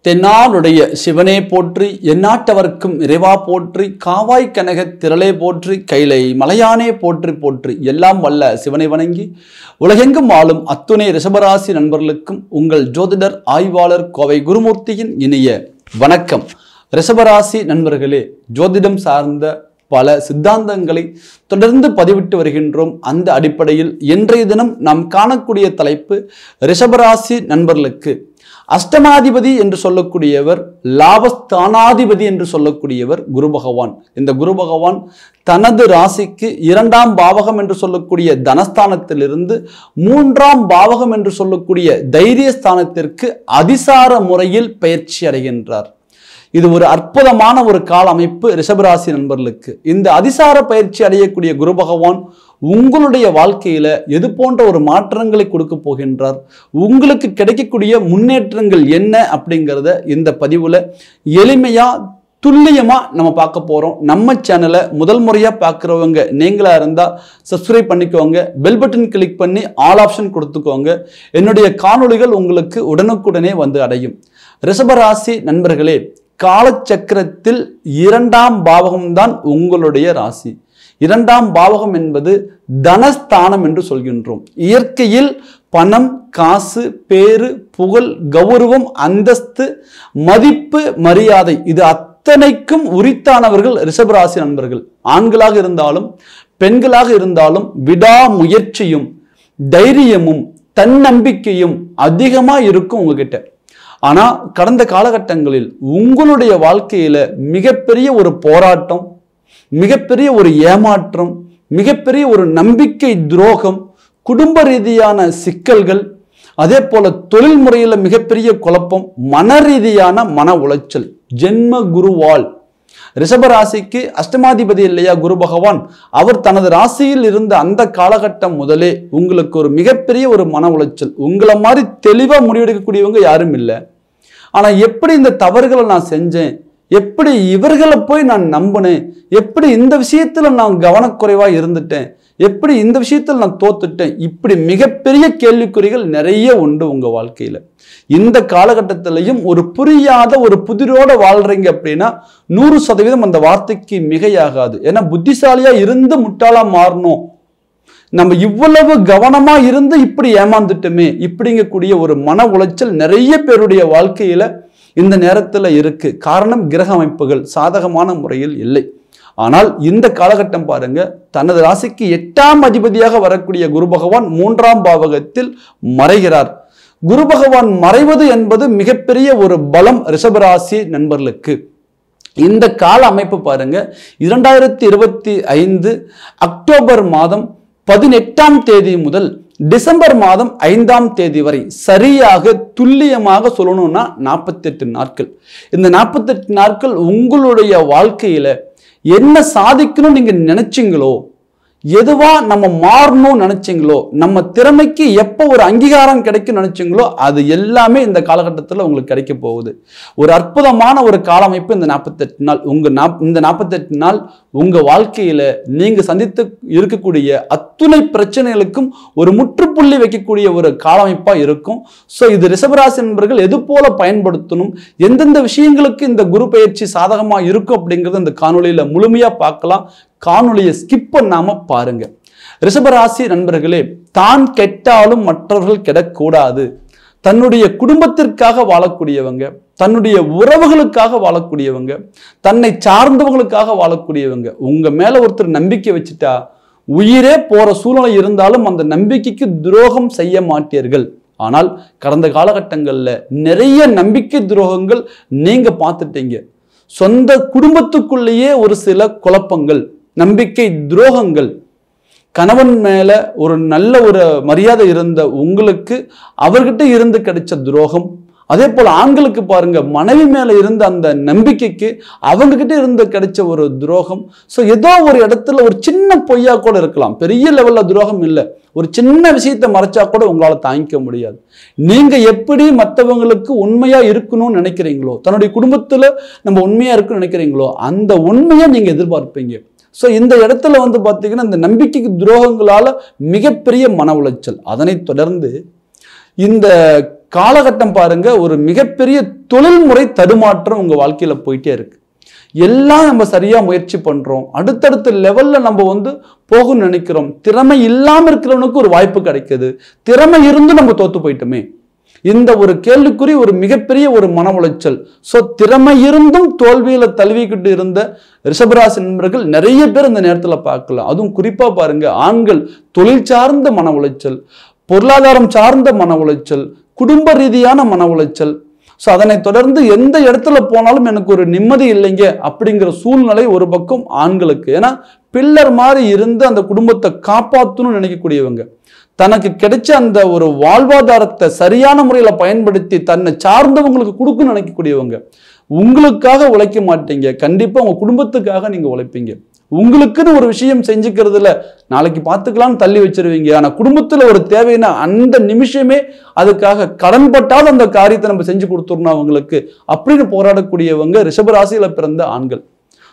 தென்னாடுடைய சிவனே போற்றி, எந்நாட்டவர்க்கும் இறைவா போற்றி, காவாய் கனக திரளே போற்றி, கைலை மலையானே போற்றி போற்றி. எல்லாம் வல்ல சிவனை வணங்கி உலகெங்கும் வாழும் அத்துணை ரிஷபராசி நண்பர்களுக்கும் உங்கள் ஜோதிடர் ஆய்வாளர் கோவை குருமூர்த்தியின் இனிய வணக்கம். ரிஷபராசி நண்பர்களே, ஜோதிடம் சார்ந்த பல சித்தாந்தங்களை தொடர்ந்து பதிவிட்டு வருகின்றோம். அந்த அடிப்படையில் இன்றைய தினம் நாம் காணக்கூடிய தலைப்பு, ரிஷபராசி நண்பர்களுக்கு அஷ்டமாதிபதி என்று சொல்லக்கூடியவர், லாபஸ்தானாதிபதி என்று சொல்லக்கூடியவர் குரு பகவான். இந்த குரு பகவான் தனது ராசிக்கு 2ஆம் பாவகம் என்று சொல்லக்கூடிய தனஸ்தானத்திலிருந்து 3ஆம் பாவகம் என்று சொல்லக்கூடிய தைரியஸ்தானத்திற்கு அதிசார முறையில் பயிற்சி அடைகின்றார். இது ஒரு அற்புதமான ஒரு கால அமைப்பு ரிஷபராசி நண்பர்களுக்கு. இந்த அதிசார பயிற்சி அடையக்கூடிய குரு பகவான் உங்களுடைய வாழ்க்கையில எது போன்ற ஒரு மாற்றங்களை கொடுக்க போகின்றார், உங்களுக்கு கிடைக்கக்கூடிய முன்னேற்றங்கள் என்ன அப்படிங்கிறத இந்த பதிவுல எளிமையா துல்லியமா நம்ம பார்க்க போறோம். நம்ம சேனலை முதல் முறையா பார்க்குறவங்க நீங்களா இருந்தா சப்ஸ்கிரைப் பண்ணிக்கோங்க, பெல் பட்டன் கிளிக் பண்ணி ஆல் ஆப்ஷன் கொடுத்துக்கோங்க. என்னுடைய காணொளிகள் உங்களுக்கு உடனுக்குடனே வந்து அடையும். ரிஷபராசி நண்பர்களே, காலச்சக்கரத்தில் 2ஆம் பாவகம்தான் உங்களுடைய ராசி. 2ஆம் பாவகம் என்பது தனஸ்தானம் என்று சொல்கின்றோம். இயற்கையில் பணம், காசு, பேரு, புகழ், கௌரவம், அந்தஸ்து, மதிப்பு, மரியாதை இது அத்தனைக்கும் உரித்தானவர்கள் ரிஷபராசி நண்பர்கள். ஆண்களாக இருந்தாலும் பெண்களாக இருந்தாலும் விடாமுயற்சியும் தைரியமும் தன்னம்பிக்கையும் அதிகமா இருக்கும் உங்ககிட்ட. ஆனா கடந்த காலகட்டங்களில் உங்களுடைய வாழ்க்கையில மிகப்பெரிய ஒரு போராட்டம், மிகப்பெரிய ஒரு ஏமாற்றம், மிகப்பெரிய ஒரு நம்பிக்கை துரோகம், குடும்ப ரீதியான சிக்கல்கள், அதே போல தொழில் முறையில மிகப்பெரிய குழப்பம், மன ரீதியான மன உளைச்சல். ஜென்ம குருவால் ரிஷபராசிக்கு அஷ்டமாதிபதி இல்லையா குரு பகவான், அவர் தனது ராசியில் இருந்த அந்த காலகட்டம் முதலே உங்களுக்கு ஒரு மிகப்பெரிய ஒரு மன உளைச்சல். உங்களை மாதிரி தெளிவா முடிவெடுக்கக்கூடியவங்க யாரும் இல்லை. ஆனா எப்படி இந்த தவறுகளை நான் செஞ்சேன், எப்படி இவர்களை போய் நான் நம்பினேன், எப்படி இந்த விஷயத்துல நான் கவனக்குறைவா இருந்துட்டேன், எப்படி இந்த விஷயத்தில் நான் தோத்துட்டேன், இப்படி மிகப்பெரிய கேள்விக்குறிகள் நிறைய உண்டு உங்க வாழ்க்கையில. இந்த காலகட்டத்திலையும் ஒரு புரியாத ஒரு புதிரோட வாழ்றீங்க அப்படின்னா 100% அந்த வார்த்தைக்கு மிகையாகாது. ஏன்னா புத்திசாலியா இருந்து முட்டாளா மாறணும், நம்ம இவ்வளவு கவனமா இருந்து இப்படி ஏமாந்துட்டுமே இப்படிங்கக்கூடிய ஒரு மன உளைச்சல் நிறைய பேருடைய வாழ்க்கையில இந்த நேரத்துல இருக்கு. காரணம், கிரக அமைப்புகள் சாதகமான முறையில் இல்லை. ஆனால் இந்த காலகட்டம் பாருங்க, தனது ராசிக்கு 8ஆம் அதிபதியாக வரக்கூடிய குரு பகவான் 3ஆம் பாவகத்தில் மறைகிறார். குரு பகவான் மறைவது என்பது மிகப்பெரிய ஒரு பலம் ரிஷபராசி நண்பர்களுக்கு. இந்த கால அமைப்பு பாருங்க, 2025 அக்டோபர் மாதம் 18ஆம் தேதி முதல் டிசம்பர் மாதம் 5ஆம் தேதி வரை, சரியாக துல்லியமாக சொல்லணும்னா 48 நாட்கள். இந்த 48 நாட்கள் உங்களுடைய வாழ்க்கையில என்ன சாதிக்கணும் நீங்க நினைச்சீங்களோ, எதுவா நம்ம மாறணும்னு நினைச்சீங்களோ, நம்ம திறமைக்கு எப்போ ஒரு அங்கீகாரம் கிடைக்கும் நினைச்சீங்களோ, அது எல்லாமே இந்த காலகட்டத்தில் உங்களுக்கு கிடைக்க போகுது. ஒரு அற்புதமான ஒரு கால அமைப்பு இந்த 48 நாள். இந்த 48 நாள் உங்க வாழ்க்கையில நீங்க சந்தித்து இருக்கக்கூடிய அத்துணை பிரச்சனைகளுக்கும் ஒரு முற்றுப்புள்ளி வைக்கக்கூடிய ஒரு கால அமைப்பா இருக்கும். ஸோ இது ரிஷபராசி நண்பர்கள் எது போல பயன்படுத்தணும், எந்தெந்த விஷயங்களுக்கு இந்த குரு பயிற்சி சாதகமா இருக்கும் அப்படிங்கிறது இந்த காணொலியில முழுமையா பார்க்கலாம். காணொலியை ஸ்கிப் பண்ணாம பாருங்க. ரிஷபராசி நண்பர்களே, தான் கெட்டாலும் மற்றவர்கள் கெடக்கூடாது. தன்னுடைய குடும்பத்திற்காக வாழக்கூடியவங்க, தன்னுடைய உறவுகளுக்காக வாழக்கூடியவங்க, தன்னை சார்ந்தவர்களுக்காக வாழக்கூடியவங்க. உங்க மேல ஒருத்தர் நம்பிக்கை வச்சுட்டா உயிரே போற சூழ்நிலை இருந்தாலும் அந்த நம்பிக்கைக்கு துரோகம் செய்ய மாட்டீர்கள். ஆனால் கடந்த காலகட்டங்கள்ல நிறைய நம்பிக்கை துரோகங்கள் நீங்க பார்த்துட்டீங்க. சொந்த குடும்பத்துக்குள்ளேயே ஒரு சில குழப்பங்கள், நம்பிக்கை துரோகங்கள். கணவன் மேல ஒரு நல்ல ஒரு மரியாதை இருந்த உங்களுக்கு அவர்கிட்ட இருந்து கிடைச்ச துரோகம். அதே போல ஆண்களுக்கு பாருங்க, மனைவி மேல இருந்த அந்த நம்பிக்கைக்கு அவங்க கிட்ட இருந்து கிடைச்ச ஒரு துரோகம். ஸோ ஏதோ ஒரு இடத்துல ஒரு சின்ன பொய்யா கூட இருக்கலாம், பெரிய லெவல்ல துரோகம் இல்லை, ஒரு சின்ன விஷயத்தை மறைச்சா கூட உங்களால தாங்கிக்க முடியாது. நீங்க எப்படி மற்றவங்களுக்கு உண்மையா இருக்கணும்னு நினைக்கிறீங்களோ, தன்னுடைய குடும்பத்துல நம்ம உண்மையா இருக்கணும்னு நினைக்கிறீங்களோ, அந்த உண்மையை நீங்க எதிர்பார்ப்பீங்க. ஸோ இந்த இடத்துல வந்து பார்த்தீங்கன்னா இந்த நம்பிக்கைக்கு துரோகங்களால மிகப்பெரிய மன உளைச்சல். அதனை தொடர்ந்து இந்த காலகட்டம் பாருங்க, ஒரு மிகப்பெரிய தொழில்முறை தடுமாற்றம் உங்க வாழ்க்கையில போயிட்டே இருக்கு. எல்லாம் நம்ம சரியா முயற்சி பண்றோம், அடுத்தடுத்த லெவல்ல நம்ம போகணும்னு நினைக்கிறோம். திறமை இல்லாம இருக்கிறவனுக்கு ஒரு வாய்ப்பு கிடைக்குது, திறமை இருந்து நம்ம தோத்து போயிட்டோமே. இந்த ஒரு கேள்விக்குறி ஒரு மிகப்பெரிய ஒரு மன உளைச்சல். சோ திறமை இருந்தும் தோல்வியில தழுவிக்கிட்டு இருந்த ரிஷபராசி நண்பர்கள் நிறைய பேர் இந்த நேரத்துல பார்க்கலாம். அதுவும் குறிப்பா பாருங்க, ஆண்கள் தொழில் சார்ந்த மன உளைச்சல், பொருளாதாரம் சார்ந்த மன உளைச்சல், குடும்ப ரீதியான மன உளைச்சல். ஸோ அதனை தொடர்ந்து எந்த இடத்துல போனாலும் எனக்கு ஒரு நிம்மதி இல்லைங்க அப்படிங்கிற சூழ்நிலை ஒரு பக்கம் ஆண்களுக்கு. ஏன்னா பில்லர் மாதிரி இருந்து அந்த குடும்பத்தை காப்பாற்றணும்னு நினைக்கக்கூடியவங்க, தனக்கு கிடைச்ச அந்த ஒரு வாழ்வாதாரத்தை சரியான முறையில் பயன்படுத்தி தன்னை சார்ந்தவங்களுக்கு கொடுக்கணும்னு நினைக்கக்கூடியவங்க. உங்களுக்காக உழைக்க மாட்டீங்க, கண்டிப்பா உங்க குடும்பத்துக்காக நீங்க உழைப்பீங்க. உங்களுக்குன்னு ஒரு விஷயம் செஞ்சுக்கிறதுல நாளைக்கு பார்த்துக்கலாம்னு தள்ளி வச்சிருவீங்க. ஆனா குடும்பத்துல ஒரு தேவைன்னா அந்த நிமிஷமே அதுக்காக கடன்பட்டாத அந்த காரியத்தை நம்ம செஞ்சு கொடுத்துடணும் அவங்களுக்கு அப்படின்னு போராடக்கூடியவங்க ரிஷபராசியில பிறந்த ஆண்கள்.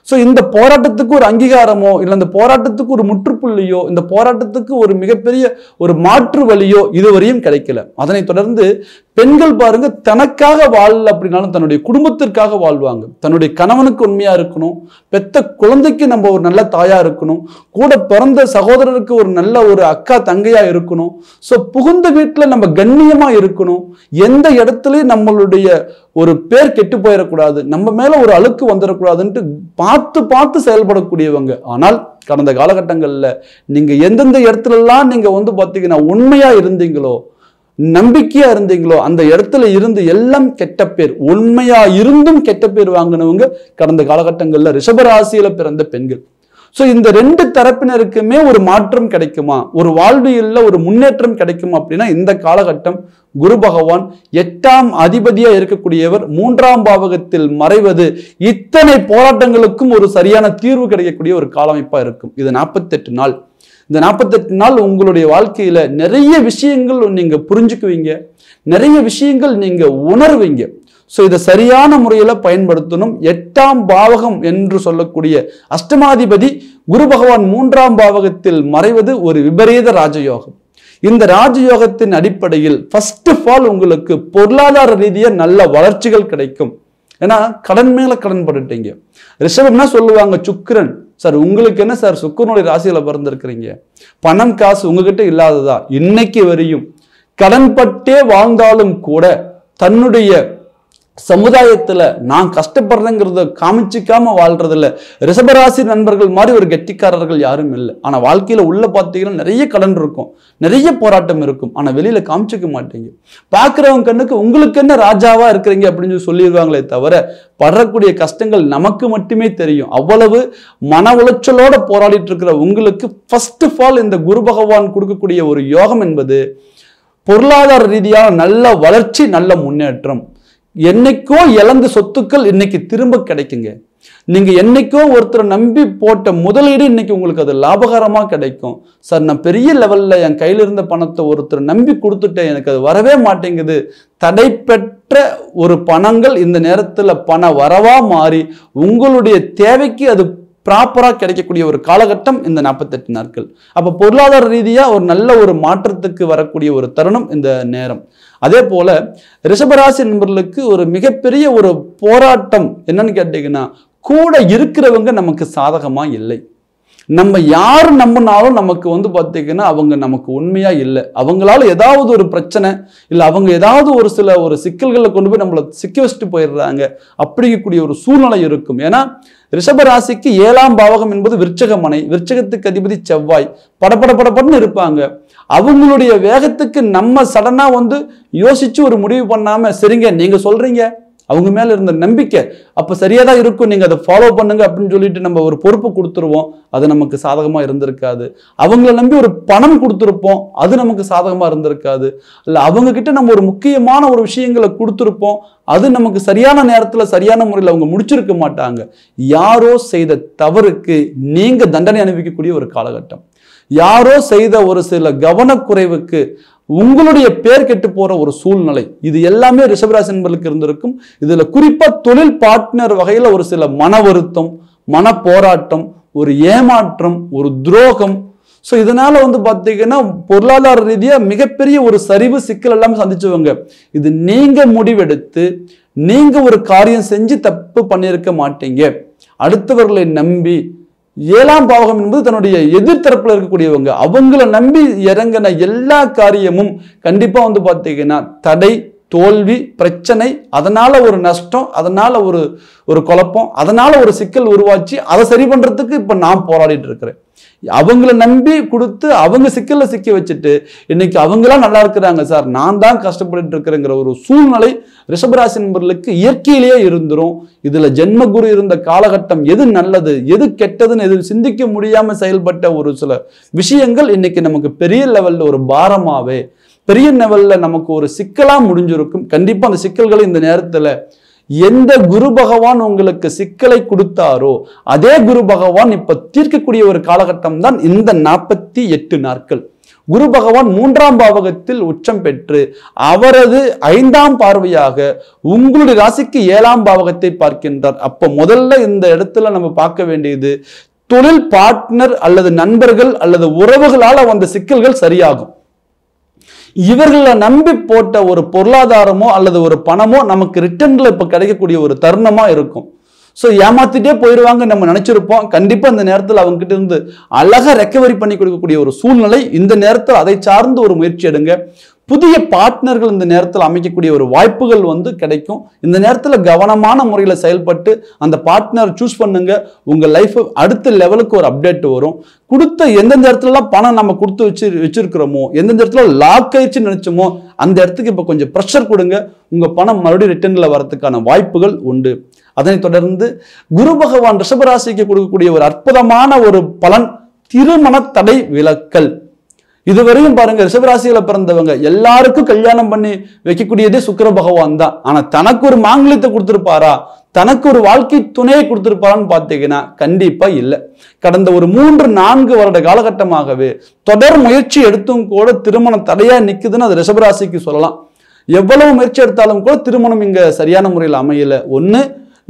ஸோ இந்த போராட்டத்துக்கு ஒரு அங்கீகாரமோ இல்லை இந்த போராட்டத்துக்கு ஒரு முற்றுப்புள்ளியோ இந்த போராட்டத்துக்கு ஒரு மிகப்பெரிய ஒரு மாற்று வழியோ இதுவரையும் கிடைக்கல. அதனை தொடர்ந்து பெண்கள் பாருங்க, தனக்காக வாழல அப்படின்னாலும் தன்னுடைய குடும்பத்திற்காக வாழ்வாங்க. தன்னுடைய கணவனுக்கு உண்மையா இருக்கணும், பெத்த குழந்தைக்கு நம்ம ஒரு நல்ல தாயா இருக்கணும், கூட பிறந்த சகோதரருக்கு ஒரு நல்ல ஒரு அக்கா தங்கையா இருக்கணும். ஸோ புகுந்த வீட்டில் நம்ம கண்ணியமா இருக்கணும், எந்த இடத்துலயும் நம்மளுடைய ஒரு பேர் கெட்டு போயிடக்கூடாது, நம்ம மேல ஒரு அழுக்கு வந்துடக்கூடாதுன்ட்டு பார்த்து பார்த்து செயல்படக்கூடியவங்க. ஆனால் கடந்த காலகட்டங்கள்ல நீங்க எந்தெந்த இடத்துல எல்லாம் நீங்க பாத்தீங்கன்னா உண்மையா இருந்தீங்களோ, நம்பிக்கையா இருந்தீங்களோ, அந்த இடத்துல இருந்து எல்லாம் கெட்ட பேர், உண்மையா இருந்தும் கெட்ட பேர் வாங்கினவங்க கடந்த காலகட்டங்கள்ல ரிஷபராசியில பிறந்த பெண்கள். சோ இந்த ரெண்டு தரப்பினருக்குமே ஒரு மாற்றம் கிடைக்குமா, ஒரு வாழ்வியல்ல ஒரு முன்னேற்றம் கிடைக்குமா அப்படின்னா இந்த காலகட்டம் குரு பகவான் 8ஆம் அதிபதியா இருக்கக்கூடியவர் 3ஆம் பாவகத்தில் மறைவது இத்தனை போராட்டங்களுக்கும் ஒரு சரியான தீர்வு கிடைக்கக்கூடிய ஒரு காலமைப்பா இருக்கும். இது 48 நாள். இந்த 48 நாள் உங்களுடைய வாழ்க்கையில நிறைய விஷயங்கள் நீங்க புரிஞ்சுக்குவீங்க, நிறைய விஷயங்கள் நீங்க உணர்வீங்க. ஸோ இதை சரியான முறையில பயன்படுத்தணும். 8ஆம் பாவகம் என்று சொல்லக்கூடிய அஷ்டமாதிபதி குரு பகவான் 3ஆம் பாவகத்தில் மறைவது ஒரு விபரீத ராஜயோகம். இந்த ராஜயோகத்தின் அடிப்படையில் ஃபர்ஸ்ட் ஆஃப் ஆல் உங்களுக்கு பொருளாதார ரீதியா நல்ல வளர்ச்சிகள் கிடைக்கும். ஏன்னா கடன் மேல கடன் பட்டுட்டீங்க. ரிஷபம்னா சொல்லுவாங்க சுக்கிரன், சார் உங்களுக்கு என்ன சார் சுக்கிரனுடைய ராசியில பிறந்திருக்கிறீங்க, பணம் காசு உங்ககிட்ட இல்லாததா? இன்னைக்கு வரையும் கடன் பட்டே வாழ்ந்தாலும் கூட தன்னுடைய சமுதாயத்துல நான் கஷ்டப்படுறேங்கிறத காமிச்சிக்காம வாழ்றதில்ல. ரிஷபராசி நண்பர்கள் மாதிரி ஒரு கெட்டிக்காரர்கள் யாரும் இல்லை. ஆனா வாழ்க்கையில உள்ள பார்த்தீங்கன்னா நிறைய கடன் இருக்கும், நிறைய போராட்டம் இருக்கும், ஆனா வெளியில காமிச்சிக்க மாட்டீங்க. பாக்குறவங்க கண்ணுக்கு உங்களுக்கு என்ன ராஜாவா இருக்கிறீங்க அப்படின்னு சொல்லிடுவாங்களே தவிர படுறக்கூடிய கஷ்டங்கள் நமக்கு மட்டுமே தெரியும். அவ்வளவு மன உளைச்சலோட போராடிட்டு இருக்கிற உங்களுக்கு ஃபர்ஸ்ட் ஆஃப் ஆல் இந்த குரு பகவான் கொடுக்கக்கூடிய ஒரு யோகம் என்பது பொருளாதார ரீதியான நல்ல வளர்ச்சி, நல்ல முன்னேற்றம். என்னைக்கோ இழந்த சொத்துக்கள் இன்னைக்கு திரும்ப கிடைக்குங்க. நீங்க என்னைக்கோ ஒருத்தரை நம்பி போட்ட முதலீடு இன்னைக்கு உங்களுக்கு அது லாபகரமா கிடைக்கும். சார் நான் பெரிய லெவல்ல என் கையில இருந்த பணத்தை ஒருத்தர் நம்பி கொடுத்துட்டேன், எனக்கு அது வரவே மாட்டேங்குது. தடை பெற்ற ஒரு பணங்கள் இந்த நேரத்துல பண வரவா மாறி உங்களுடைய தேவைக்கு அது ப்ராப்பரா கிடைக்கக்கூடிய ஒரு காலகட்டம் இந்த 48 நாட்கள். அப்ப பொருளாதார ரீதியா ஒரு நல்ல ஒரு மாற்றத்துக்கு வரக்கூடிய ஒரு தருணம் இந்த நேரம். அதே போல ரிஷபராசி நண்பர்களுக்கு ஒரு மிகப்பெரிய ஒரு போராட்டம் என்னன்னு கேட்டீங்கன்னா, கூட இருக்கிறவங்க நமக்கு சாதகமா இல்லை. நம்ம யாரு நம்பினாலும் நமக்கு பார்த்தீங்கன்னா அவங்க நமக்கு உண்மையா இல்லை. அவங்களால ஏதாவது ஒரு பிரச்சனை இல்லை, அவங்க ஏதாவது ஒரு சிக்கல்களை கொண்டு போய் நம்மளை சிக்க வச்சுட்டு போயிடுறாங்க. அப்படிங்கக்கூடிய ஒரு சூழ்நிலை இருக்கும். ஏன்னா ரிஷபராசிக்கு 7ஆம் பாவகம் என்பது விருச்சக மனை, விருச்சகத்துக்கு அதிபதி செவ்வாய். படப்படன்னு இருப்பாங்க. அவங்களுடைய வேகத்துக்கு நம்ம சடனா யோசிச்சு ஒரு முடிவு பண்ணாம சரிங்க நீங்க சொல்றீங்க, அவங்க மேல இருந்த நம்பிக்கை அப்ப சரியாதான் இருக்கும், நீங்க அதை ஃபாலோ பண்ணுங்க அப்படின்னு சொல்லிட்டு நம்ம ஒரு பொறுப்பு கொடுத்துருவோம், அது நமக்கு சாதகமா இருந்திருக்காது. அவங்கள நம்பி ஒரு பணம் கொடுத்துருப்போம், அது நமக்கு சாதகமா இருந்திருக்காது. இல்ல அவங்க கிட்ட நம்ம ஒரு முக்கியமான ஒரு விஷயங்களை கொடுத்துருப்போம், அது நமக்கு சரியான நேரத்துல சரியான முறையில் அவங்க முடிச்சிருக்க மாட்டாங்க. யாரோ செய்த தவறுக்கு நீங்க தண்டனை அனுபவிக்கக்கூடிய ஒரு காலகட்டம். யாரோ செய்த ஒரு சில கவனக்குறைவுக்கு உங்களுடைய பேர் கெட்டு போற ஒரு சூழ்நிலை, இது எல்லாமே ரிஷபராசி நண்பர்களுக்கு இருந்திருக்கும். இதுல குறிப்பா தொழில் பார்ட்னர் வகையில ஒரு சில மன வருத்தம், மன போராட்டம், ஒரு ஏமாற்றம், ஒரு துரோகம். ஸோ இதனால வந்து பார்த்தீங்கன்னா பொருளாதார ரீதியாக மிகப்பெரிய ஒரு சரிவு சிக்கல் எல்லாம் சந்திச்சவங்க. இது நீங்க முடிவெடுத்து நீங்க ஒரு காரியம் செஞ்சு தப்பு பண்ணியிருக்க மாட்டீங்க. அடுத்தவர்களை நம்பி 7ஆம் பாவகம் என்பது தன்னுடைய எதிர்த்தரப்புல இருக்கக்கூடியவங்க, அவங்கள நம்பி இறங்கின எல்லா காரியமும் கண்டிப்பா வந்து பார்த்தீங்கன்னா தடை, தோல்வி, பிரச்சனை, அதனால ஒரு நஷ்டம், அதனால ஒரு குழப்பம், அதனால ஒரு சிக்கல் உருவாச்சு. அதை சரி பண்றதுக்கு இப்ப நான் போராடிட்டு இருக்கிறேன். அவங்கள நம்பி கொடுத்து அவங்க சிக்கல்ல சிக்க வச்சுட்டு இன்னைக்கு அவங்களாம் நல்லா இருக்கிறாங்க சார், நான் தான் கஷ்டப்பட்டு இருக்கிறேங்கிற ஒரு சூழ்நிலை ரிஷபராசி நண்பர்களுக்கு இயற்கையிலேயே இருந்துரும். இதுல ஜென்மகுரு இருந்த காலகட்டம் எது நல்லது எது கெட்டதுன்னு எது சிந்திக்க முடியாம செயல்பட்ட ஒரு சில விஷயங்கள் இன்னைக்கு நமக்கு பெரிய லெவல்ல ஒரு பாரமாவே, பெரிய லெவல்ல நமக்கு ஒரு சிக்கலா முடிஞ்சிருக்கும். கண்டிப்பா அந்த சிக்கல்களை இந்த நேரத்துல எந்த குரு பகவான் உங்களுக்கு சிக்கலை கொடுத்தாரோ அதே குரு பகவான் இப்ப தீர்க்கக்கூடிய ஒரு காலகட்டம் தான் இந்த 48 நாட்கள். குரு பகவான் 3ஆம் பாவகத்தில் உச்சம் பெற்று அவரது 5ஆம் பார்வையாக உங்களுடைய ராசிக்கு 7ஆம் பாவகத்தை பார்க்கின்றார். அப்ப முதல்ல இந்த இடத்துல நம்ம பார்க்க வேண்டியது தொழில் பார்ட்னர் அல்லது நண்பர்கள் அல்லது உறவுகளால வந்த சிக்கல்கள் சரியாகும். இவர்களை நம்பி போட்ட ஒரு பொருளாதாரமோ அல்லது ஒரு பணமோ நமக்கு ரிட்டர்ன்ல இப்ப கிடைக்கக்கூடிய ஒரு தருணமா இருக்கும். ஸோ ஏமாத்திட்டே போயிடுவாங்க நம்ம நினைச்சிருப்போம். கண்டிப்பா இந்த நேரத்தில் அவங்க கிட்ட இருந்து அழகா ரெக்கவரி பண்ணி கொடுக்கக்கூடிய ஒரு சூழ்நிலை. இந்த நேரத்தில் அதை சார்ந்து ஒரு முயற்சி எடுங்க. புதிய பார்ட்னர்கள் இந்த நேரத்தில் அமைக்கக்கூடிய ஒரு வாய்ப்புகள் வந்து கிடைக்கும். இந்த நேரத்தில் கவனமான முறையில் செயல்பட்டு அந்த பார்ட்னர் சூஸ் பண்ணுங்க. உங்க லைஃப் அடுத்த லெவலுக்கு ஒரு அப்டேட் வரும். கொடுத்த எந்தெந்த இடத்துலலாம் பணம் நம்ம கொடுத்து வச்சிருக்கிறோமோ, எந்தெந்த இடத்துல லாக் ஆயிடுச்சுன்னு நினைச்சோமோ அந்த இடத்துக்கு இப்போ கொஞ்சம் ப்ரெஷர் கொடுங்க. உங்க பணம் மறுபடியும் ரிட்டர்ன்ல வரதுக்கான வாய்ப்புகள் உண்டு. அதனை தொடர்ந்து குரு பகவான் ரிஷபராசிக்கு கொடுக்கக்கூடிய ஒரு அற்புதமான ஒரு பலன் திருமண தடை விலக்கல். இதுவரையும் பாருங்க, ரிஷபராசியில பிறந்தவங்க எல்லாருக்கும் கல்யாணம் பண்ணி வைக்கக்கூடியதே சுக்கிர பகவான் தான். ஆனா தனக்கு ஒரு மாங்கல்யத்தை கொடுத்திருப்பாரா, தனக்கு ஒரு வாழ்க்கை துணையை கொடுத்திருப்பாரான்னு பார்த்தீங்கன்னா கண்டிப்பா இல்லை. கடந்த ஒரு 3-4 வருட காலகட்டமாகவே தொடர் முயற்சி எடுத்தும் கூட திருமணம் தடையா நிக்குதுன்னு அது ரிஷபராசிக்கு சொல்லலாம். எவ்வளவு முயற்சி எடுத்தாலும் கூட திருமணம் இங்க சரியான முறையில் அமையல. ஒண்ணு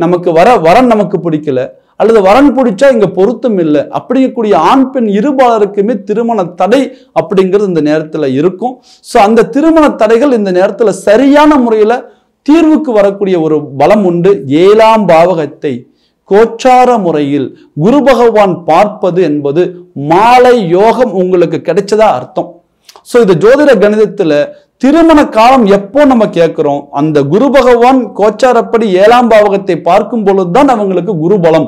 நமக்கு வரன் நமக்கு பிடிக்கல, அல்லது வரன் பிடிச்சா இங்க பொருத்தம் இல்லை. அப்படிங்கக்கூடிய ஆண் பெண் இருபாலருக்குமே திருமண தடை அப்படிங்கிறது இந்த நேரத்துல இருக்கும். ஸோ அந்த திருமண தடைகள் இந்த நேரத்துல சரியான முறையில தீர்வுக்கு வரக்கூடிய ஒரு பலம் உண்டு. 7ஆம் பாவகத்தை கோச்சார முறையில் குரு பகவான் பார்ப்பது என்பது மாலை யோகம் உங்களுக்கு கிடைச்சதா அர்த்தம். ஸோ இது ஜோதிட கணிதத்துல திருமண காலம் எப்போ நம்ம கேட்கிறோம், அந்த குரு பகவான் கோச்சாரப்படி 7ஆம் பாவகத்தை பார்க்கும் பொழுதுதான் அவங்களுக்கு குரு பலம்.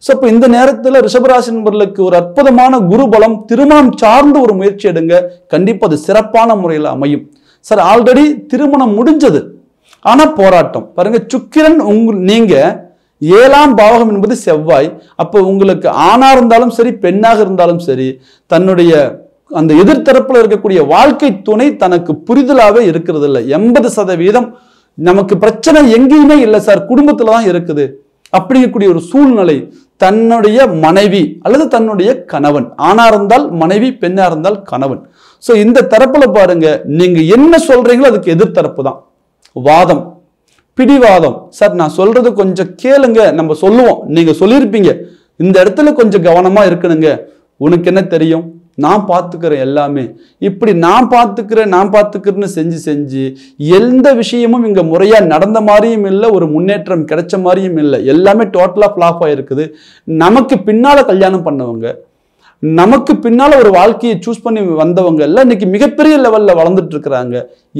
ஸோ இப்போ இந்த நேரத்தில் ரிஷபராசி நண்பர்களுக்கு ஒரு அற்புதமான குரு பலம். திருமணம் சார்ந்து ஒரு முயற்சி எடுங்க, கண்டிப்பா அது சிறப்பான முறையில் அமையும். சார் ஆல்ரெடி திருமணம் முடிஞ்சது, ஆனா போராட்டம் பாருங்க. சுக்கிரன் நீங்க 7ஆம் பாவகம் என்பது செவ்வாய். அப்போ உங்களுக்கு ஆணா இருந்தாலும் சரி பெண்ணாக இருந்தாலும் சரி தன்னுடைய அந்த எதிர்த்தரப்புல இருக்கக்கூடிய வாழ்க்கை துணை தனக்கு புரிதலாவே இருக்கிறது இல்லை. 80% நமக்கு பிரச்சனை எங்கேயுமே இல்லை சார், குடும்பத்துல தான் இருக்குது அப்படிங்கக்கூடிய ஒரு சூழ்நிலை. தன்னுடைய மனைவி அல்லது தன்னுடைய கணவன், ஆணா இருந்தால் மனைவி, பெண்ணா இருந்தால் கணவன். ஸோ இந்த தரப்புல பாருங்க, நீங்க என்ன சொல்றீங்களோ அதுக்கு எதிர்த்தரப்பு தான் வாதம், பிடிவாதம். சார் நான் சொல்றது கொஞ்சம் கேளுங்க, நம்ம சொல்லுவோம், நீங்க சொல்லியிருப்பீங்க இந்த இடத்துல கொஞ்சம் கவனமா இருக்கணுங்க, உனக்கு என்ன தெரியும், நான் பார்த்துக்கிறேன் எல்லாமே, இப்படி நான் பார்த்துக்கிறேன்னு செஞ்சு எந்த விஷயமும் இங்க முறையா நடந்த மாதிரியும் இல்லை, ஒரு முன்னேற்றம் கிடைச்ச மாதிரியும் இல்லை. எல்லாமே டோட்டலா ஃபிளாப் ஆயிருக்குது. நமக்கு பின்னால கல்யாணம் பண்ணவங்க, நமக்கு பின்னால ஒரு வாழ்க்கையை சூஸ் பண்ணி வந்தவங்க எல்லாம் இன்னைக்கு மிகப்பெரிய லெவல்ல வளர்ந்துட்டு இருக்கிறாங்க.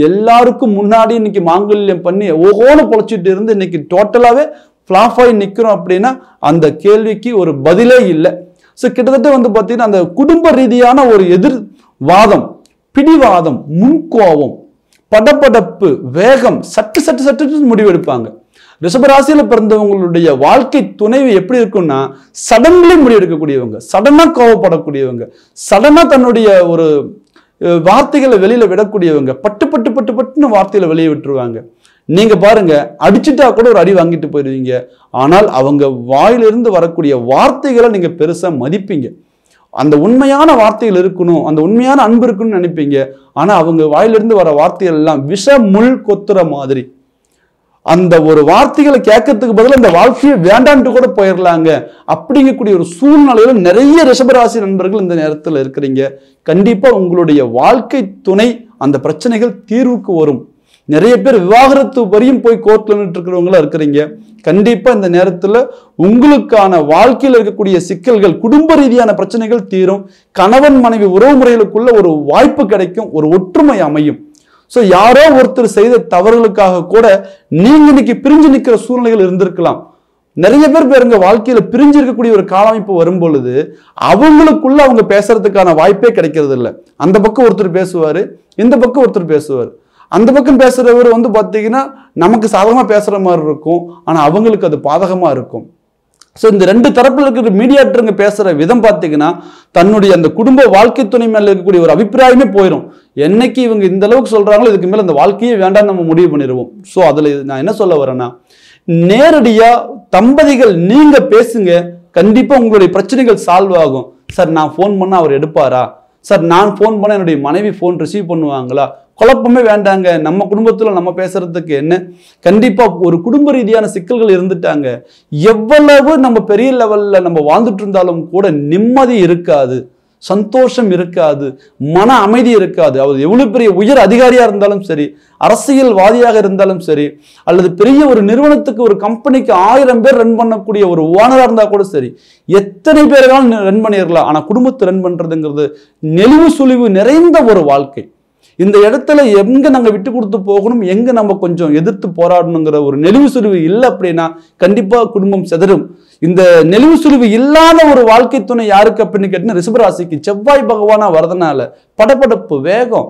எல்லாருக்கும் முன்னாடி இன்னைக்கு மாங்கல்யம் பண்ணி ஓஹோன்னு பொழைச்சிட்டு இருந்து இன்னைக்கு டோட்டலாவே ஃபிளாப் ஆகி நிக்கிறோம் அப்படின்னா அந்த கேள்விக்கு ஒரு பதிலே இல்லை. ஸோ கிட்டத்தட்ட வந்து பார்த்தீங்கன்னா அந்த குடும்ப ரீதியான ஒரு எதிர்வாதம், பிடிவாதம், முன்கோபம், படபடப்பு, வேகம், சட்டு முடிவெடுப்பாங்க. ரிஷபராசியில பிறந்தவங்களுடைய வாழ்க்கை துணைவு எப்படி இருக்கும்னா சடன்லி முடிவெடுக்கக்கூடியவங்க, சடனா கோவப்படக்கூடியவங்க, சடனா தன்னுடைய ஒரு வார்த்தைகளை வெளியில விடக்கூடியவங்க, பட்டுன்னு வார்த்தையில வெளியே விட்டுருவாங்க. நீங்க பாருங்க, அடிச்சுட்டா கூட ஒரு அடி வாங்கிட்டு போயிடுவீங்க. ஆனால் அவங்க வாயிலிருந்து வரக்கூடிய வார்த்தைகளை நீங்க பெருசா மதிப்பீங்க. அந்த உண்மையான வார்த்தைகள் இருக்கணும், அந்த உண்மையான அன்பு இருக்கணும்னு நினைப்பீங்க. ஆனா அவங்க வாயிலிருந்து வர வார்த்தைகள் எல்லாம் விஷ முள் கொத்துற மாதிரி. அந்த ஒரு வார்த்தைகளை கேட்கறதுக்கு பதிலாக அந்த வாழ்க்கையை வேண்டான்ட்டு கூட போயிடலாங்க அப்படிங்கக்கூடிய ஒரு சூழ்நிலையில நிறைய ரிஷபராசி நண்பர்கள் இந்த நேரத்தில் இருக்கிறீங்க. கண்டிப்பா உங்களுடைய வாழ்க்கை துணை அந்த பிரச்சனைகள் தீர்வுக்கு வரும். நிறைய பேர் விவாகரத்து வரையும் போய் கோர்ட்ல நின்று இருக்கிறவங்களா இருக்கிறீங்க. கண்டிப்பா இந்த நேரத்துல உங்களுக்கான வாழ்க்கையில் இருக்கக்கூடிய சிக்கல்கள், குடும்ப ரீதியான பிரச்சனைகள் தீரும். கணவன் மனைவி உறவு முறைகளுக்குள்ள ஒரு வாய்ப்பு கிடைக்கும், ஒரு ஒற்றுமை அமையும். ஸோ யாரோ ஒருத்தர் செய்த தவறுகளுக்காக கூட நீங்க இன்னைக்கு பிரிஞ்சு நிற்கிற சூழ்நிலைகள் இருந்திருக்கலாம். நிறைய பேர் பாருங்க வாழ்க்கையில பிரிஞ்சு இருக்கக்கூடிய ஒரு காலமைப்பு வரும் பொழுது அவங்களுக்குள்ள அவங்க பேசுறதுக்கான வாய்ப்பே கிடைக்கிறது இல்லை. அந்த பக்கம் ஒருத்தர் பேசுவாரு, இந்த பக்கம் ஒருத்தர் பேசுவார். அந்த பக்கம் பேசுறவர் பாத்தீங்கன்னா நமக்கு சாதகமா பேசுற மாதிரி இருக்கும், ஆனா அவங்களுக்கு அது பாதகமா இருக்கும். ஸோ இந்த ரெண்டு தரப்புல இருக்கிற மீடியாட்டருங்க பேசுற விதம் பார்த்தீங்கன்னா தன்னுடைய அந்த குடும்ப வாழ்க்கை துணை மேல இருக்கக்கூடிய ஒரு அபிப்பிராயமே போயிடும். என்னைக்கு இவங்க இந்த அளவுக்கு சொல்றாங்களோ இதுக்கு மேல அந்த வாழ்க்கையே வேண்டாம் நம்ம முடிவு பண்ணிடுவோம். ஸோ அதுல நான் என்ன சொல்ல வரேன்னா, நேரடியா தம்பதிகள் நீங்க பேசுங்க, கண்டிப்பா உங்களுடைய பிரச்சனைகள் சால்வ் ஆகும். சார் நான் ஃபோன் பண்ணா அவர் எடுப்பாரா, சார் நான் ஃபோன் பண்ண என்னுடைய மனைவி ஃபோன் ரிசீவ் பண்ணுவாங்களா, குழப்பமே வேண்டாங்க. நம்ம குடும்பத்துல நம்ம பேசுறதுக்கு என்ன, கண்டிப்பா ஒரு குடும்ப ரீதியான சிக்கல்கள் இருந்துட்டாங்க. எவ்வளவு நம்ம பெரிய லெவல்ல நம்ம வாழ்ந்துட்டு இருந்தாலும் கூட நிம்மதி இருக்காது, சந்தோஷம் இருக்காது, மன அமைதி இருக்காது. அவர் எவ்வளவு பெரிய உயர் அதிகாரியா இருந்தாலும் சரி, அரசியல்வாதியாக இருந்தாலும் சரி, அல்லது பெரிய ஒரு நிறுவனத்துக்கு ஒரு கம்பெனிக்கு 1000 பேர் ரன் பண்ணக்கூடிய ஒரு ஓனரா இருந்தா கூட சரி, எத்தனை பேர்களாலும் ரன் பண்ணிடலாம். ஆனா குடும்பத்தை ரன் பண்றதுங்கிறது நெளிவு சுழிவு நிறைந்த ஒரு வாழ்க்கை. இந்த இடத்துல எங்க நாங்க விட்டு கொடுத்து போகணும், எங்க நம்ம கொஞ்சம் எதிர்த்து போராடணுங்கிற ஒரு நெளிவு சுழிவு இல்லை அப்படின்னா கண்டிப்பா குடும்பம் சிதறும். இந்த நெளிவு சுழிவு இல்லாத ஒரு வாழ்க்கை துணை யாருக்கு அப்படின்னு கேட்டீங்கன்னா ரிஷபராசிக்கு. செவ்வாய் பகவானா வரதுனால படபடப்பு, வேகம்,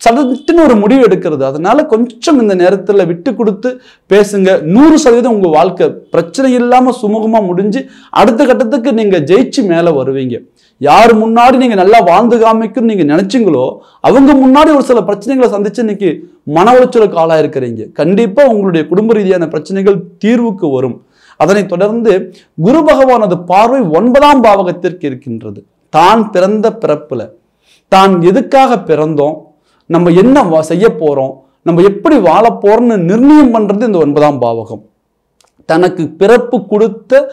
சடத்துன்னு ஒரு முடிவு எடுக்கிறது. அதனால கொஞ்சம் இந்த நேரத்துல விட்டு கொடுத்து பேசுங்க. 100% உங்க வாழ்க்கை பிரச்சனை இல்லாம சுமூகமா முடிஞ்சு அடுத்த கட்டத்துக்கு நீங்க ஜெயிச்சு மேல வருவீங்க. யார் முன்னாடி நீங்க நல்லா வாழ்ந்து காமிக்கும் நீங்க நினைச்சீங்களோ அவங்க முன்னாடி ஒரு சில பிரச்சனைகளை சந்திச்சு இன்னைக்கு மன உளைச்சலுக்கு ஆளாயிருக்கிறீங்க. கண்டிப்பா உங்களுடைய குடும்ப ரீதியான பிரச்சனைகள் தீர்வுக்கு வரும். அதனை தொடர்ந்து குரு பகவானது பார்வை 9ஆம் பாவகத்திற்கு இருக்கின்றது. தான் பிறந்த பிறப்புல தான் எதுக்காக பிறந்தோம், நம்ம என்ன செய்ய போறோம், நம்ம எப்படி வாழ போறோம்னு நிர்ணயம் பண்றது இந்த 9ஆம் பாவகம். தனக்கு பிறப்பு கொடுத்த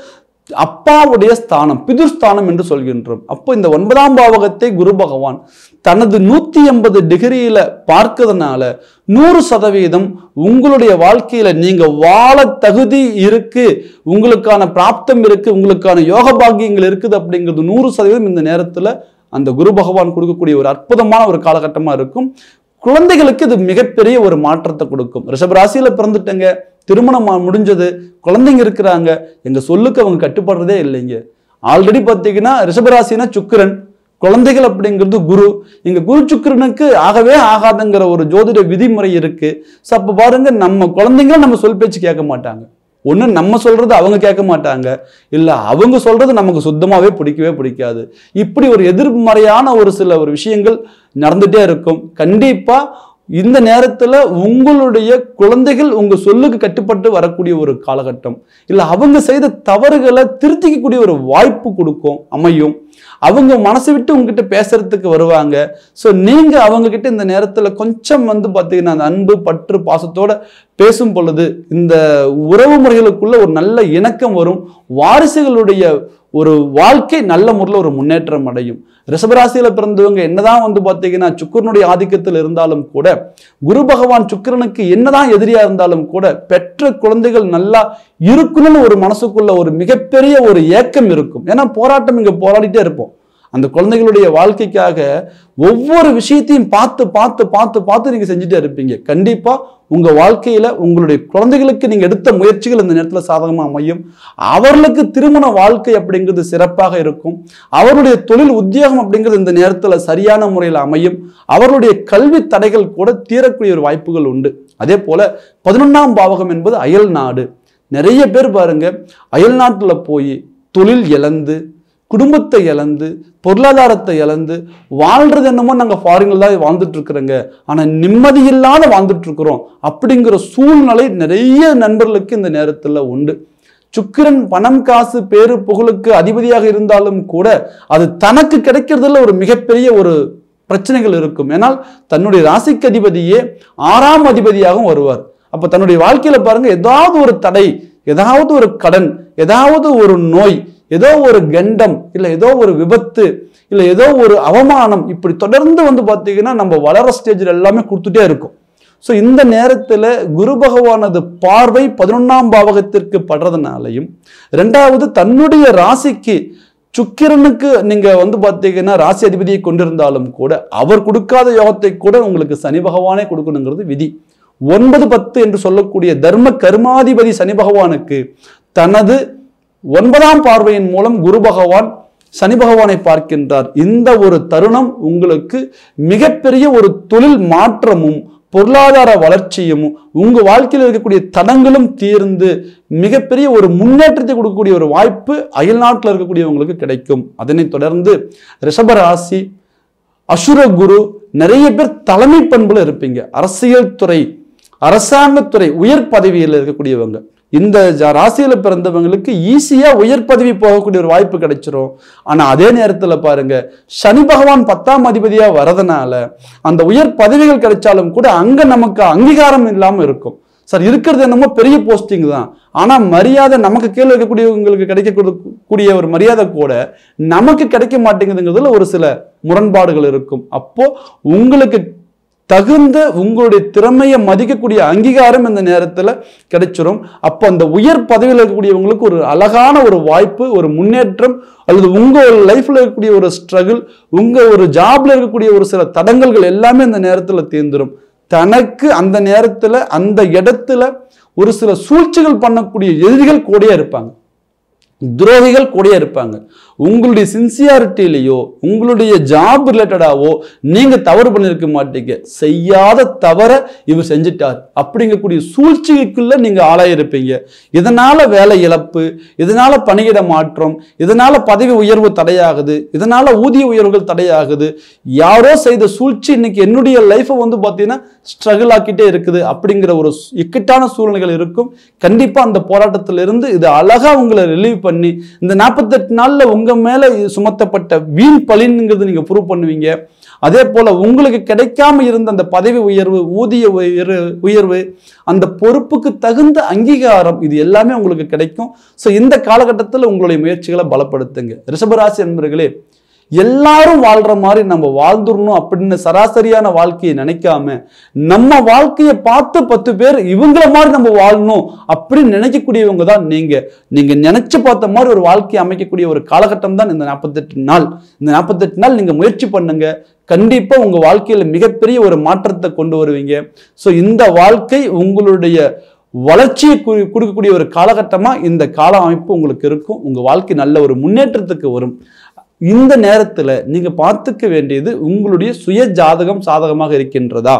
அப்பாவுடைய ஸ்தானம், பிதுர்ஸ்தானம் என்று சொல்கின்றோம். அப்போ இந்த 9ஆம் பாவகத்தை குரு பகவான் தனது 180 டிகிரியில பார்க்கிறதுனால 100% உங்களுடைய வாழ்க்கையில நீங்க வாழ தகுதி இருக்கு, உங்களுக்கான பிராப்தம் இருக்கு, உங்களுக்கான யோக பாக்கியங்கள் இருக்குது அப்படிங்கிறது 100% இந்த நேரத்துல அந்த குரு பகவான் கொடுக்கக்கூடிய ஒரு அற்புதமான ஒரு காலகட்டமா இருக்கும். குழந்தைகளுக்கு இது மிகப்பெரிய ஒரு மாற்றத்தை கொடுக்கும். ரிஷபராசியில பிறந்துட்டங்க, திருமணம் முடிஞ்சது, குழந்தைங்க இருக்கிறாங்க, எங்க சொல்லுக்கு அவங்க கட்டுப்படுறதே இல்லைங்க. ஆல்ரெடி பார்த்தீங்கன்னா ரிஷபராசினா சுக்கிரன், குழந்தைகள் அப்படிங்கிறது குரு. இங்க குரு சுக்கிரனுக்கு ஆகவே ஆகாதுங்கிற ஒரு ஜோதிட விதிமுறை இருக்கு. ஸோ அப்ப பாருங்க, நம்ம குழந்தைங்களும் நம்ம சொல் பேச்சு கேட்க மாட்டாங்க. ஒன்று நம்ம சொல்றது அவங்க கேட்க மாட்டாங்க, இல்லை அவங்க சொல்றது நமக்கு சுத்தமாவே பிடிக்கவே பிடிக்காது. இப்படி ஒரு எதிர்மறையான ஒரு சில விஷயங்கள் நடந்துட்டே இருக்கும். கண்டிப்பா இந்த நேரத்துல உங்களுடைய குழந்தைகள் உங்க சொல்லுக்கு கட்டுப்பட்டு வரக்கூடிய ஒரு காலகட்டம், இல்லை அவங்க செய்த தவறுகளை திருத்திக்கக்கூடிய ஒரு வாய்ப்பு கொடுக்கும், அமையும். அவங்க மனசை விட்டு உங்ககிட்ட பேசுறதுக்கு வருவாங்க. ஸோ நீங்க அவங்க கிட்ட இந்த நேரத்துல கொஞ்சம் பார்த்தீங்கன்னா அந்த அன்பு பற்று பாசத்தோட பேசும் பொழுது இந்த உறவு முறைகளுக்குள்ள ஒரு நல்ல இணக்கம் வரும். வாரிசுகளுடைய ஒரு வாழ்க்கை நல்ல முறையில் ஒரு முன்னேற்றம் அடையும். ரிஷபராசியில பிறந்தவங்க என்னதான் பார்த்தீங்கன்னா சுக்கிரனுடைய ஆதிக்கத்தில் இருந்தாலும் கூட, குரு பகவான் சுக்கிரனுக்கு என்னதான் எதிரியா இருந்தாலும் கூட, பெற்ற குழந்தைகள் நல்லா இருக்கணும்னு ஒரு மனசுக்குள்ள ஒரு மிகப்பெரிய ஒரு ஏக்கம் இருக்கும். ஏன்னா போராட்டம் இங்க போராடிட்டே இருப்போம். அந்த குழந்தைகளுடைய வாழ்க்கைக்காக ஒவ்வொரு விஷயத்தையும் பார்த்து பார்த்து பார்த்து பார்த்து நீங்க செஞ்சுட்டே இருப்பீங்க. கண்டிப்பா உங்க வாழ்க்கையில உங்களுடைய குழந்தைகளுக்கு நீங்க எடுத்த முயற்சிகள் இந்த நேரத்துல சாதகமா அமையும். அவர்களுக்கு திருமண வாழ்க்கை அப்படிங்கிறது சிறப்பாக இருக்கும். அவருடைய தொழில் உத்தியோகம் அப்படிங்கிறது இந்த நேரத்துல சரியான முறையில் அமையும். அவருடைய கல்வி தடைகள் கூட தீரக்கூடிய ஒரு வாய்ப்புகள் உண்டு. அதே போல 11ஆம் பாவகம் என்பது அயல் நாடு. நிறைய பேர் பாருங்க, அயல் நாட்டுல போய் தொழில் இழந்து, குடும்பத்தை இழந்து, பொருளாதாரத்தை இழந்து வாழ்றது என்னமோ நாங்கள் ஃபாரின்ல தான் வாழ்ந்துட்டு இருக்கிறோங்க, ஆனால் நிம்மதி இல்லாத வாழ்ந்துட்டு இருக்கிறோம் அப்படிங்கிற சூழ்நிலை நிறைய நண்பர்களுக்கு இந்த நேரத்தில் உண்டு. சுக்கிரன் பணம் காசு பேரு புகழுக்கு அதிபதியாக இருந்தாலும் கூட அது தனக்கு கிடைக்கிறதுல ஒரு மிகப்பெரிய ஒரு பிரச்சனைகள் இருக்கும். ஏன்னால் தன்னுடைய ராசிக்கு அதிபதியே 6ஆம் அதிபதியாகவும் வருவார். அப்ப தன்னுடைய வாழ்க்கையில பாருங்க, ஏதாவது ஒரு தடை, ஏதாவது ஒரு கடன், ஏதாவது ஒரு நோய், ஏதோ ஒரு கண்டம், இல்ல ஏதோ ஒரு விபத்து, இல்ல ஏதோ ஒரு அவமானம், இப்படி தொடர்ந்து பாத்தீங்கன்னா நம்ம வளர ஸ்டேஜ்ல எல்லாமே கொடுத்துட்டே இருக்கும். ஸோ இந்த நேரத்துல குரு பகவானது பார்வை 11ஆம் பாவகத்திற்கு படுறதுனாலையும், ரெண்டாவது தன்னுடைய ராசிக்கு சுக்கிரனுக்கு நீங்க பாத்தீங்கன்னா ராசி அதிபதியை கொண்டிருந்தாலும் கூட அவர் கொடுக்காத யோகத்தை கூட உங்களுக்கு சனி பகவானே கொடுக்கணுங்கிறது விதி. 9, 10 என்று சொல்லக்கூடிய தர்ம கர்மாதிபதி சனி பகவானுக்கு தனது 9ஆம் பார்வையின் மூலம் குரு பகவான் சனி பகவானை பார்க்கின்றார். இந்த ஒரு தருணம் உங்களுக்கு மிகப்பெரிய ஒரு தொழில் மாற்றமும் பொருளாதார வளர்ச்சியும் உங்க வாழ்க்கையில் இருக்கக்கூடிய தடங்களும் தீர்ந்து மிகப்பெரிய ஒரு முன்னேற்றத்தை கொடுக்கக்கூடிய ஒரு வாய்ப்பு அயல் நாட்டில் இருக்கக்கூடியவங்களுக்கு கிடைக்கும். அதனை தொடர்ந்து ரிஷபராசி, அசுர குரு, நிறைய பேர் தலைமை பண்புல இருப்பீங்க. அரசியல் துறை, அரசாங்கத்துறை, உயர் பதவியில் இருக்கக்கூடியவங்க. இந்த ராசியில பிறந்தவங்களுக்கு ஈஸியா உயர் பதவி போகக்கூடிய ஒரு வாய்ப்பு கிடைச்சிரும். ஆனா அதே நேரத்துல பாருங்க, சனி பகவான் 10ஆம் அதிபதியா வரதுனால அந்த உயர் பதவிகள் கிடைச்சாலும் கூட அங்க நமக்கு அங்கீகாரம் இல்லாம இருக்கும். சார் இருக்கிறது என்னமோ பெரிய போஸ்டிங் தான், ஆனா மரியாதை நமக்கு கீழே இருக்கக்கூடியவங்களுக்கு கிடைக்கக்கூடிய ஒரு மரியாதை கூட நமக்கு கிடைக்க மாட்டேங்குதுங்கிறதுல ஒரு சில முரண்பாடுகள் இருக்கும். அப்போ உங்களுக்கு தகுந்த உங்களுடைய திறமையை மதிக்கக்கூடிய அங்கீகாரம் இந்த நேரத்துல கிடைச்சிரும். அப்போ அந்த உயர் பதவியில் இருக்கக்கூடியவங்களுக்கு ஒரு அழகான ஒரு வாய்ப்பு, ஒரு முன்னேற்றம், அல்லது உங்க லைஃப்ல இருக்கக்கூடிய ஒரு ஸ்ட்ரகிள், உங்க ஒரு ஜாப்ல இருக்கக்கூடிய ஒரு சில தடங்கல்கள் எல்லாமே இந்த நேரத்துல தீர்ந்துரும். தனக்கு அந்த நேரத்துல அந்த இடத்துல ஒரு சில சூழ்ச்சிகள் பண்ணக்கூடிய எதிரிகள் கூடயே இருப்பாங்க, துரோகிகள் கூடயே இருப்பாங்க. உங்களுடைய சின்சியாரிட்டிலேயோ உங்களுடைய ஜாப் ரிலேட்டடாவோ நீங்க தவறு பண்ணிருக்க மாட்டீங்க. செய்யாத தவற இவர் செஞ்சிட்டார் அப்படிங்கக்கூடிய சூழ்ச்சிக்குள்ள நீங்க ஆளாயிருப்பீங்க. இதனால வேலை இழப்பு, இதனால பணியிட மாற்றம், இதனால பதவி உயர்வு தடையாகுது, இதனால ஊதிய உயர்வுகள் தடையாகுது. யாரோ செய்த சூழ்ச்சி இன்னைக்கு என்னுடைய லைஃபை பாத்தீங்கன்னா ஸ்ட்ரகிள் ஆக்கிட்டே இருக்குது அப்படிங்கிற ஒரு இக்கட்டான சூழ்நிலைகள் இருக்கும். கண்டிப்பா அந்த போராட்டத்திலிருந்து இது அழகா உங்களை ரிலீவ் பண்ணி இந்த 48 நாள்ல உங்க மேல சுமத்தப்பட்ட வீண் பலின்ங்கிறது நீங்க ப்ரூவ் பண்ணுவீங்க. அதே போல உங்களுக்கு கிடைக்காம இருந்த அந்த பதவி உயர்வு, ஊதிய உயர்வு, அந்த பொறுப்புக்கு தகுந்த அங்கீகாரம், இது எல்லாமே உங்களுக்கு கிடைக்கும். ஸோ இந்த காலகட்டத்தில் உங்களுடைய முயற்சிகளை பலப்படுத்துங்க. ரிஷபராசி என்பர்களே, எல்லாரும் வாழ்ற மாதிரி நம்ம வாழ்ந்துடணும் அப்படின்னு சராசரியான வாழ்க்கையை நினைக்காம நம்ம வாழ்க்கையை பார்த்து 10 பேர் இவங்கள மாதிரி நம்ம வாழணும் அப்படின்னு நினைக்கக்கூடியவங்க தான் நீங்க நினைச்சு பார்த்த மாதிரி ஒரு வாழ்க்கையை அமைக்கக்கூடிய ஒரு காலகட்டம் தான் இந்த 48 நாள். இந்த 48 நாள் நீங்க முயற்சி பண்ணுங்க. கண்டிப்பா உங்க வாழ்க்கையில மிகப்பெரிய ஒரு மாற்றத்தை கொண்டு வருவீங்க. ஸோ இந்த வாழ்க்கை உங்களுடைய வளர்ச்சியை கொடுக்கக்கூடிய ஒரு காலகட்டமா இந்த கால அமைப்பு உங்களுக்கு இருக்கும். உங்க வாழ்க்கை நல்ல ஒரு முன்னேற்றத்துக்கு வரும். இந்த நேரத்துல நீங்க பார்த்துக்க வேண்டியது, உங்களுடைய சுய ஜாதகம் சாதகமாக இருக்கின்றதா,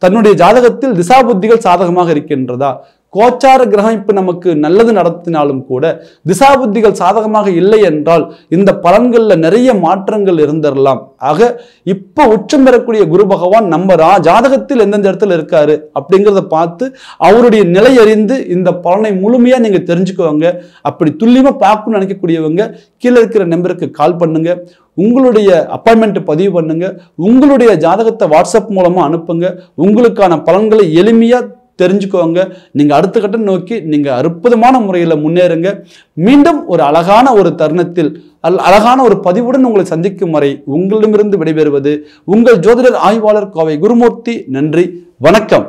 தன்னுடைய ஜாதகத்தில் திசாபுத்திகள் சாதகமாக இருக்கின்றதா. கோச்சார கிரகம் இப்ப நமக்கு நல்லது நடத்தினாலும் கூட திசாபுத்திகள் சாதகமாக இல்லை என்றால் இந்த பலன்கள்ல நிறைய மாற்றங்கள் இருந்துடலாம். ஆக இப்ப உச்சம் பெறக்கூடிய குரு பகவான் நம்ம ஜாதகத்தில் எந்தெந்த இடத்துல இருக்காரு அப்படிங்கிறத பார்த்து அவருடைய நிலை அறிந்து இந்த பலனை முழுமையா நீங்க தெரிஞ்சுக்குவாங்க. அப்படி துல்லியமா பார்க்கணும்னு நினைக்கக்கூடியவங்க கீழே இருக்கிற நம்பருக்கு கால் பண்ணுங்க, உங்களுடைய அப்பாயின்மெண்ட் பதிவு பண்ணுங்க, உங்களுடைய ஜாதகத்தை வாட்ஸ்அப் மூலமா அனுப்புங்க. உங்களுக்கான பலன்களை எளிமையா தெரிஞ்சுக்கோங்க. நீங்க அடுத்த கட்டம் நோக்கி நீங்க அற்புதமான முறையில் முன்னேறுங்க. மீண்டும் ஒரு அழகான ஒரு தருணத்தில் அழகான ஒரு பதிவுடன் உங்களை சந்திக்கும் வரை உங்களிடமிருந்து விடைபெறுவது உங்கள் ஜோதிடர் ஆய்வாளர் கோவை குருமூர்த்தி. நன்றி, வணக்கம்.